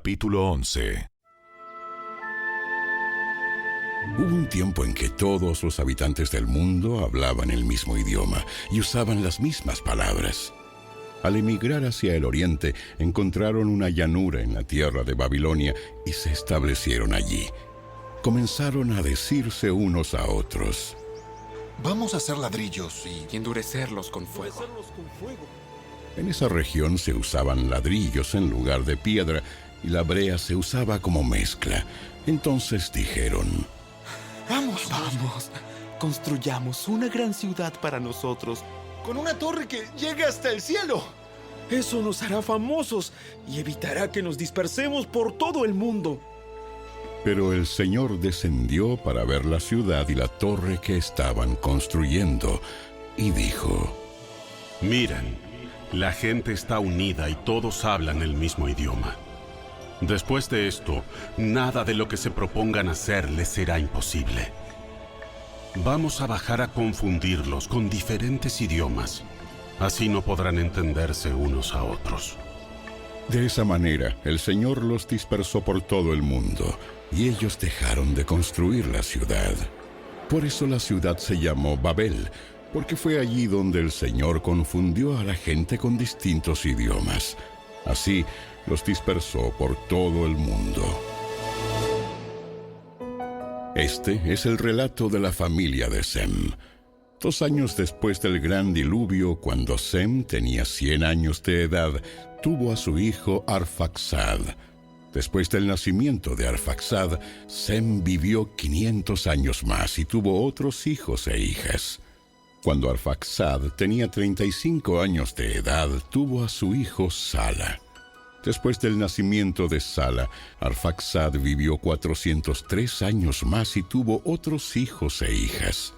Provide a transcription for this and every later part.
Capítulo 11. Hubo un tiempo en que todos los habitantes del mundo hablaban el mismo idioma y usaban las mismas palabras. Al emigrar hacia el oriente, encontraron una llanura en la tierra de Babilonia y se establecieron allí. Comenzaron a decirse unos a otros: Vamos a hacer ladrillos y endurecerlos con fuego. En esa región se usaban ladrillos en lugar de piedra y la brea se usaba como mezcla. Entonces dijeron: Vamos, construyamos una gran ciudad para nosotros. con una torre que llegue hasta el cielo. Eso nos hará famosos y evitará que nos dispersemos por todo el mundo. Pero el Señor descendió para ver la ciudad y la torre que estaban construyendo, y dijo: Miren, la gente está unida y todos hablan el mismo idioma. Después de esto, nada de lo que se propongan hacer les será imposible. Vamos a bajar a confundirlos con diferentes idiomas. Así no podrán entenderse unos a otros. De esa manera, el Señor los dispersó por todo el mundo, y ellos dejaron de construir la ciudad. Por eso la ciudad se llamó Babel, porque fue allí donde el Señor confundió a la gente con distintos idiomas. Así, los dispersó por todo el mundo. Este es el relato de la familia de Sem. 2 años después del gran diluvio, cuando Sem tenía 100 años de edad, tuvo a su hijo Arfaxad. Después del nacimiento de Arfaxad, Sem vivió 500 años más y tuvo otros hijos e hijas. Cuando Arfaxad tenía 35 años de edad, tuvo a su hijo Sala. Después del nacimiento de Sala, Arfaxad vivió 403 años más y tuvo otros hijos e hijas.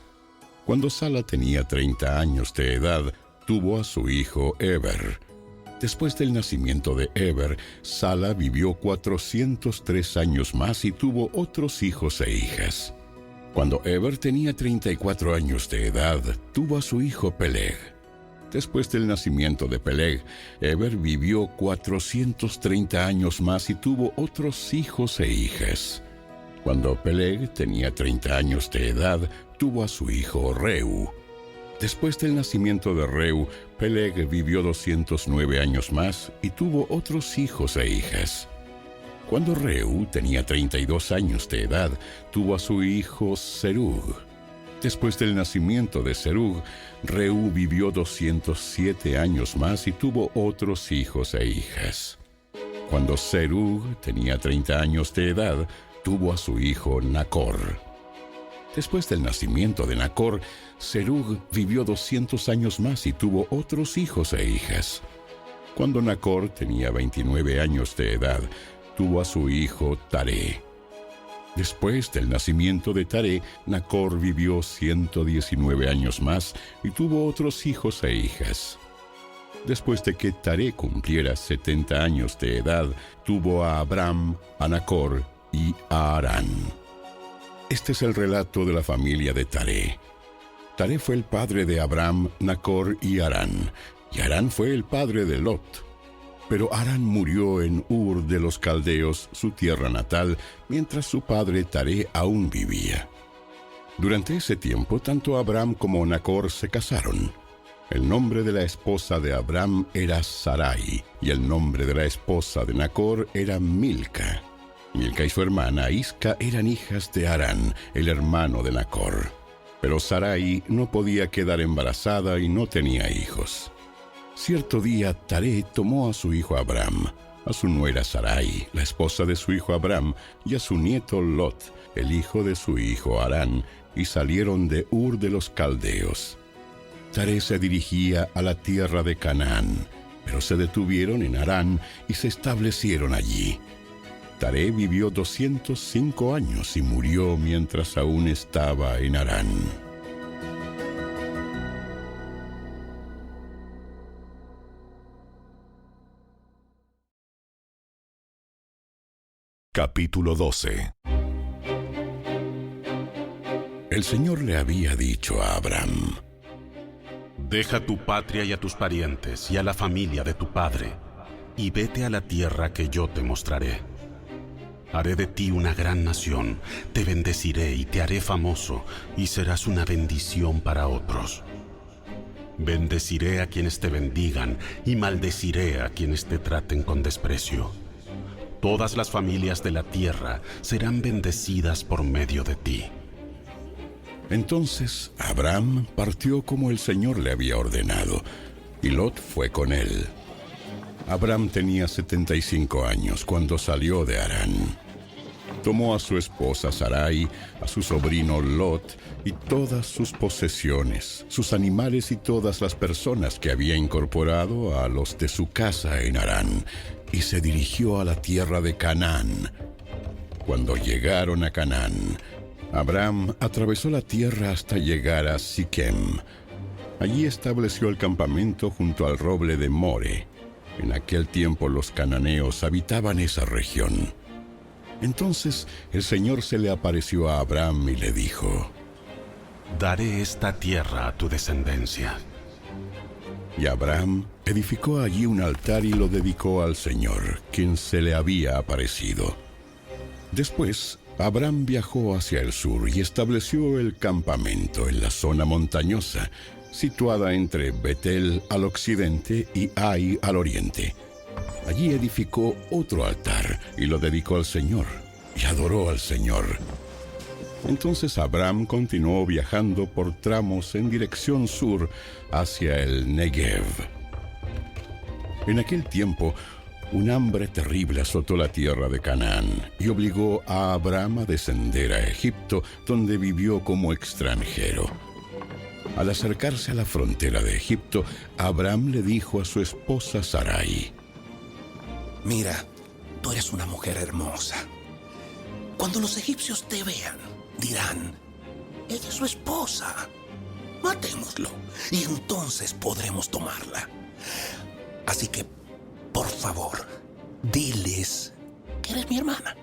Cuando Sala tenía 30 años de edad, tuvo a su hijo Eber. Después del nacimiento de Eber, Sala vivió 403 años más y tuvo otros hijos e hijas. Cuando Eber tenía 34 años de edad, tuvo a su hijo Peleg. Después del nacimiento de Peleg, Eber vivió 430 años más y tuvo otros hijos e hijas. Cuando Peleg tenía 30 años de edad, tuvo a su hijo Reu. Después del nacimiento de Reu, Peleg vivió 209 años más y tuvo otros hijos e hijas. Cuando Reu tenía 32 años de edad, tuvo a su hijo Serug. Después del nacimiento de Serug, Reu vivió 207 años más y tuvo otros hijos e hijas. Cuando Serug tenía 30 años de edad, tuvo a su hijo Nacor. Después del nacimiento de Nacor, Serug vivió 200 años más y tuvo otros hijos e hijas. Cuando Nacor tenía 29 años de edad, tuvo a su hijo Taré. Después del nacimiento de Taré, Nacor vivió 119 años más y tuvo otros hijos e hijas. Después de que Taré cumpliera 70 años de edad, tuvo a Abram, a Nacor y a Harán. Este es el relato de la familia de Taré. Taré fue el padre de Abram, Nacor y Harán, y Harán fue el padre de Lot. Pero Harán murió en Ur de los Caldeos, su tierra natal, mientras su padre Taré aún vivía. Durante ese tiempo, tanto Abram como Nacor se casaron. El nombre de la esposa de Abram era Sarai, y el nombre de la esposa de Nacor era Milca. Milca y su hermana Isca eran hijas de Harán, el hermano de Nacor. Pero Sarai no podía quedar embarazada y no tenía hijos. Cierto día, Taré tomó a su hijo Abram, a su nuera Sarai, la esposa de su hijo Abram, y a su nieto Lot, el hijo de su hijo Harán, y salieron de Ur de los Caldeos. Taré se dirigía a la tierra de Canaán, pero se detuvieron en Harán y se establecieron allí. Taré vivió 205 años y murió mientras aún estaba en Harán. Capítulo 12. El Señor le había dicho a Abram: Deja tu patria y a tus parientes y a la familia de tu padre, y vete a la tierra que yo te mostraré. Haré de ti una gran nación, te bendeciré y te haré famoso, y serás una bendición para otros. Bendeciré a quienes te bendigan, y maldeciré a quienes te traten con desprecio. Todas las familias de la tierra serán bendecidas por medio de ti. Entonces Abram partió como el Señor le había ordenado, y Lot fue con él. Abram tenía 75 años cuando salió de Harán. Tomó a su esposa Sarai, a su sobrino Lot y todas sus posesiones, sus animales y todas las personas que había incorporado a los de su casa en Harán, y se dirigió a la tierra de Canaán. Cuando llegaron a Canaán, Abram atravesó la tierra hasta llegar a Siquem. Allí estableció el campamento junto al roble de More. En aquel tiempo los cananeos habitaban esa región. Entonces el Señor se le apareció a Abram y le dijo: Daré esta tierra a tu descendencia. Y Abram edificó allí un altar y lo dedicó al Señor, quien se le había aparecido. Después, Abram viajó hacia el sur y estableció el campamento en la zona montañosa, situada entre Betel al occidente y Ai al oriente. Allí edificó otro altar y lo dedicó al Señor, y adoró al Señor. Entonces Abram continuó viajando por tramos en dirección sur hacia el Negev. En aquel tiempo, un hambre terrible azotó la tierra de Canaán y obligó a Abram a descender a Egipto, donde vivió como extranjero. Al acercarse a la frontera de Egipto, Abram le dijo a su esposa Sarai: Mira, tú eres una mujer hermosa. Cuando los egipcios te vean, dirán: ella es su esposa. Matémoslo y entonces podremos tomarla. Así que, por favor, diles que eres mi hermana.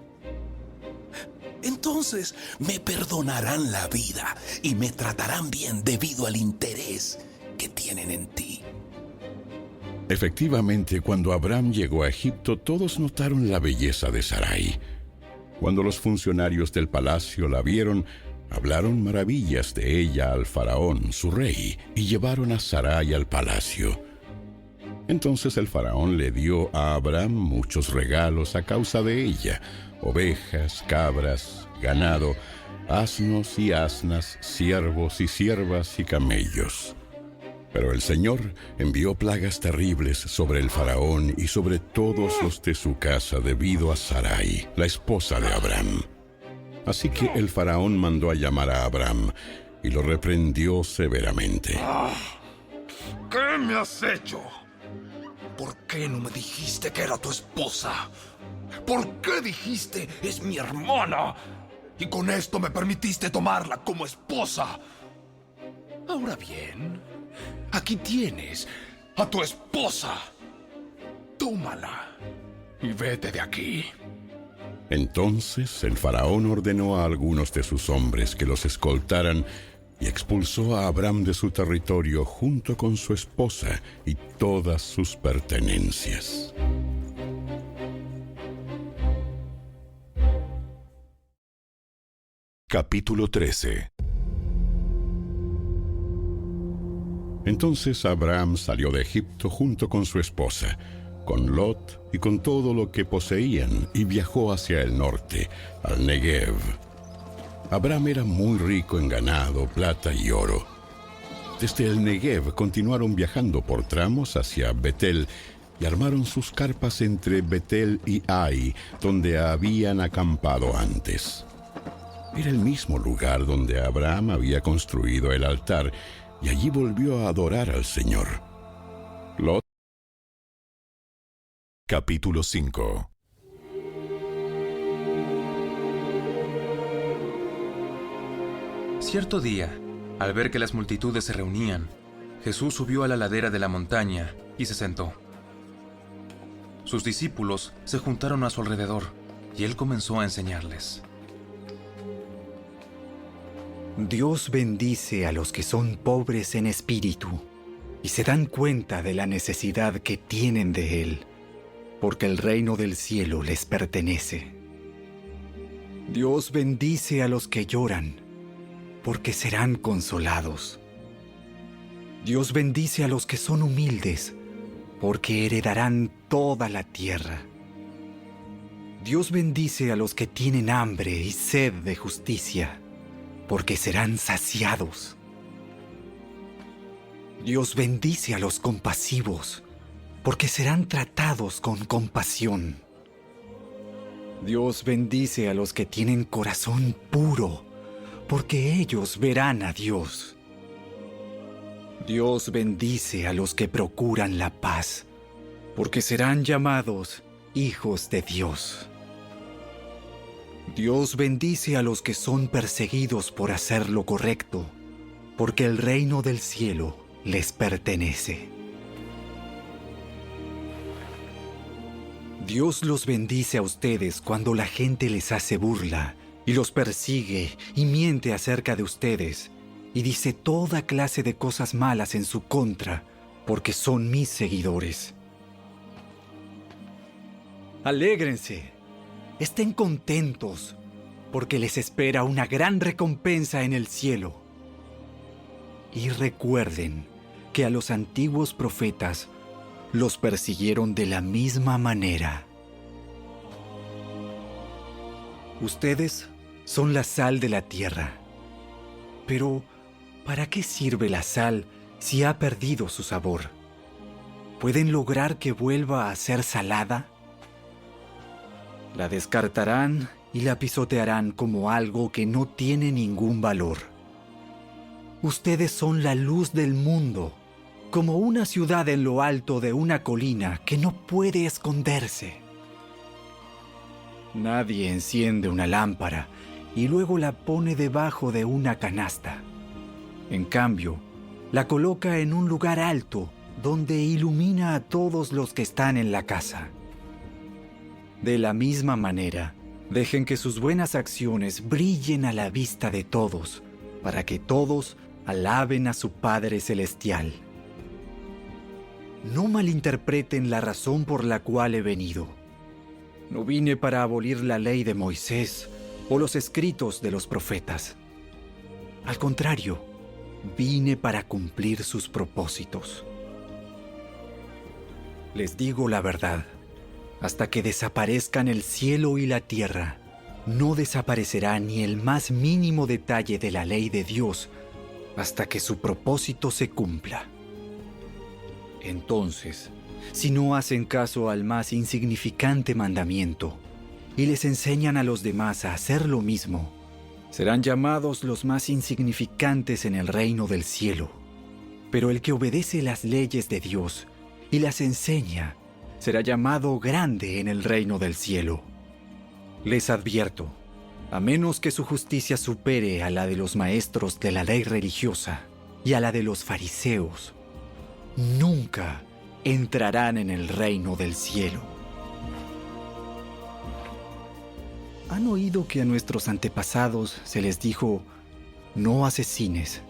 Entonces me perdonarán la vida y me tratarán bien debido al interés que tienen en ti. Efectivamente, cuando Abram llegó a Egipto, todos notaron la belleza de Sarai. Cuando los funcionarios del palacio la vieron, hablaron maravillas de ella al faraón, su rey, y llevaron a Sarai al palacio. Entonces el faraón le dio a Abram muchos regalos a causa de ella: ovejas, cabras, ganado, asnos y asnas, siervos y siervas y camellos. Pero el Señor envió plagas terribles sobre el faraón y sobre todos los de su casa debido a Sarai, la esposa de Abram. Así que el faraón mandó a llamar a Abram y lo reprendió severamente. ¿Qué me has hecho? ¿Por qué no me dijiste que era tu esposa? ¿Por qué dijiste es mi hermana? Y con esto me permitiste tomarla como esposa. Ahora bien, aquí tienes a tu esposa. Tómala y vete de aquí. Entonces el faraón ordenó a algunos de sus hombres que los escoltaran y expulsó a Abram de su territorio junto con su esposa y todas sus pertenencias. Capítulo 13. Entonces Abram salió de Egipto junto con su esposa, con Lot y con todo lo que poseían, y viajó hacia el norte, al Negev. Abram era muy rico en ganado, plata y oro. Desde el Negev continuaron viajando por tramos hacia Betel y armaron sus carpas entre Betel y Ai, donde habían acampado antes. Era el mismo lugar donde Abram había construido el altar, y allí volvió a adorar al Señor. Lot. Capítulo 5. Cierto día, al ver que las multitudes se reunían, Jesús subió a la ladera de la montaña y se sentó. Sus discípulos se juntaron a su alrededor y él comenzó a enseñarles. Dios bendice a los que son pobres en espíritu y se dan cuenta de la necesidad que tienen de Él, porque el reino del cielo les pertenece. Dios bendice a los que lloran, porque serán consolados. Dios bendice a los que son humildes, porque heredarán toda la tierra. Dios bendice a los que tienen hambre y sed de justicia, porque serán saciados. Dios bendice a los compasivos, porque serán tratados con compasión. Dios bendice a los que tienen corazón puro, porque ellos verán a Dios. Dios bendice a los que procuran la paz, porque serán llamados hijos de Dios. Dios bendice a los que son perseguidos por hacer lo correcto, porque el reino del cielo les pertenece. Dios los bendice a ustedes cuando la gente les hace burla y los persigue y miente acerca de ustedes y dice toda clase de cosas malas en su contra, porque son mis seguidores. Alégrense, estén contentos, porque les espera una gran recompensa en el cielo. Y recuerden que a los antiguos profetas los persiguieron de la misma manera. Ustedes son la sal de la tierra. Pero, ¿para qué sirve la sal si ha perdido su sabor? ¿Pueden lograr que vuelva a ser salada? La descartarán y la pisotearán como algo que no tiene ningún valor. Ustedes son la luz del mundo, como una ciudad en lo alto de una colina que no puede esconderse. Nadie enciende una lámpara y luego la pone debajo de una canasta. En cambio, la coloca en un lugar alto donde ilumina a todos los que están en la casa. De la misma manera, dejen que sus buenas acciones brillen a la vista de todos, para que todos alaben a su Padre Celestial. No malinterpreten la razón por la cual he venido. No vine para abolir la ley de Moisés o los escritos de los profetas. Al contrario, vine para cumplir sus propósitos. Les digo la verdad, hasta que desaparezcan el cielo y la tierra, no desaparecerá ni el más mínimo detalle de la ley de Dios hasta que su propósito se cumpla. Entonces, si no hacen caso al más insignificante mandamiento y les enseñan a los demás a hacer lo mismo, serán llamados los más insignificantes en el reino del cielo. Pero el que obedece las leyes de Dios y las enseña, será llamado grande en el reino del cielo. Les advierto, a menos que su justicia supere a la de los maestros de la ley religiosa y a la de los fariseos, nunca entrarán en el reino del cielo. ¿Han oído que a nuestros antepasados se les dijo, no asesines?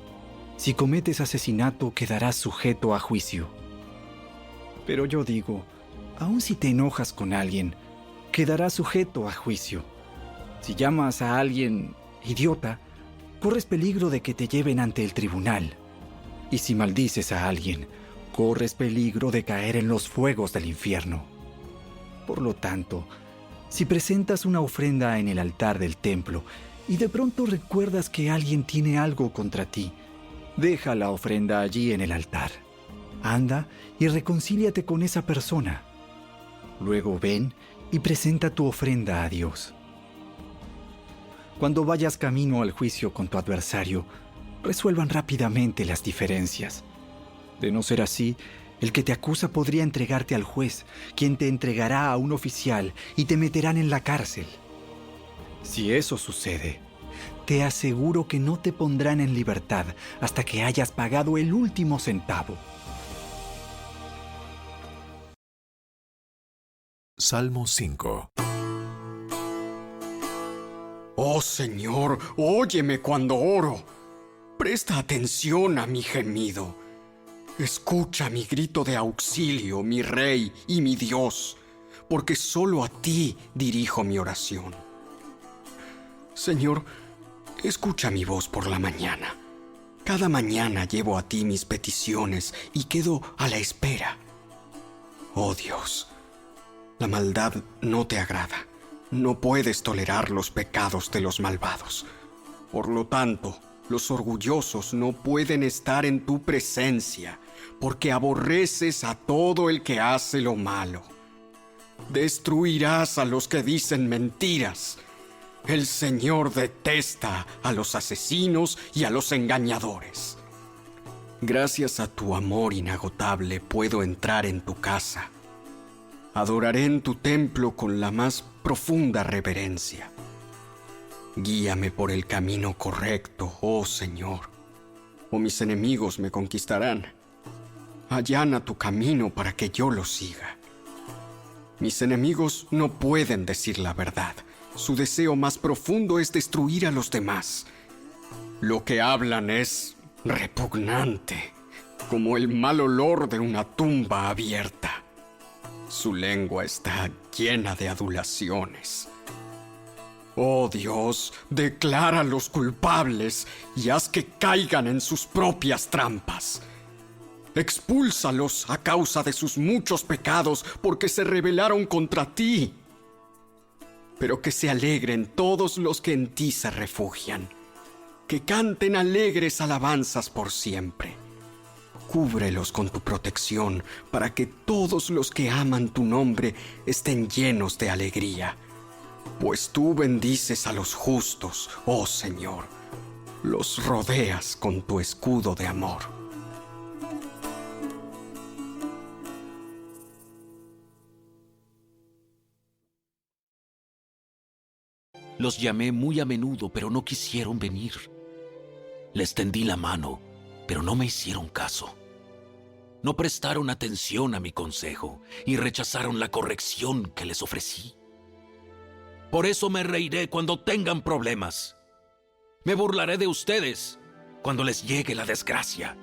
Si cometes asesinato, quedarás sujeto a juicio. Pero yo digo, aun si te enojas con alguien, quedarás sujeto a juicio. Si llamas a alguien idiota, corres peligro de que te lleven ante el tribunal. Y si maldices a alguien, corres peligro de caer en los fuegos del infierno. Por lo tanto, si presentas una ofrenda en el altar del templo y de pronto recuerdas que alguien tiene algo contra ti, deja la ofrenda allí en el altar. Anda y reconcíliate con esa persona. Luego ven y presenta tu ofrenda a Dios. Cuando vayas camino al juicio con tu adversario, resuelvan rápidamente las diferencias. De no ser así, el que te acusa podría entregarte al juez, quien te entregará a un oficial y te meterán en la cárcel. Si eso sucede, te aseguro que no te pondrán en libertad hasta que hayas pagado el último centavo. Salmo 5. Oh Señor, óyeme cuando oro. Presta atención a mi gemido. Escucha mi grito de auxilio, mi Rey y mi Dios, porque solo a ti dirijo mi oración. Señor, escucha mi voz por la mañana. Cada mañana llevo a ti mis peticiones y quedo a la espera. Oh Dios, la maldad no te agrada. No puedes tolerar los pecados de los malvados. Por lo tanto, los orgullosos no pueden estar en tu presencia, porque aborreces a todo el que hace lo malo. Destruirás a los que dicen mentiras. El Señor detesta a los asesinos y a los engañadores. Gracias a tu amor inagotable puedo entrar en tu casa. Adoraré en tu templo con la más profunda reverencia. Guíame por el camino correcto, oh Señor, o mis enemigos me conquistarán. Allana tu camino para que yo lo siga. Mis enemigos no pueden decir la verdad. Su deseo más profundo es destruir a los demás. Lo que hablan es repugnante, como el mal olor de una tumba abierta. Su lengua está llena de adulaciones. Oh Dios, decláralos culpables y haz que caigan en sus propias trampas. Expúlsalos a causa de sus muchos pecados, porque se rebelaron contra ti. Pero que se alegren todos los que en ti se refugian, que canten alegres alabanzas por siempre. Cúbrelos con tu protección, para que todos los que aman tu nombre estén llenos de alegría. Pues tú bendices a los justos, oh Señor. Los rodeas con tu escudo de amor. Los llamé muy a menudo, pero no quisieron venir. Les tendí la mano, pero no me hicieron caso. No prestaron atención a mi consejo y rechazaron la corrección que les ofrecí. Por eso me reiré cuando tengan problemas. Me burlaré de ustedes cuando les llegue la desgracia,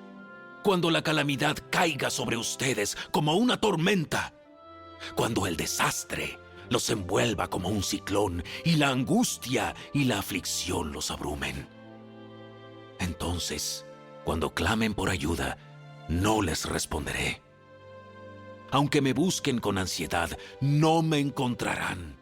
cuando la calamidad caiga sobre ustedes como una tormenta, cuando el desastre los envuelva como un ciclón y la angustia y la aflicción los abrumen. Entonces, cuando clamen por ayuda, no les responderé. Aunque me busquen con ansiedad, no me encontrarán.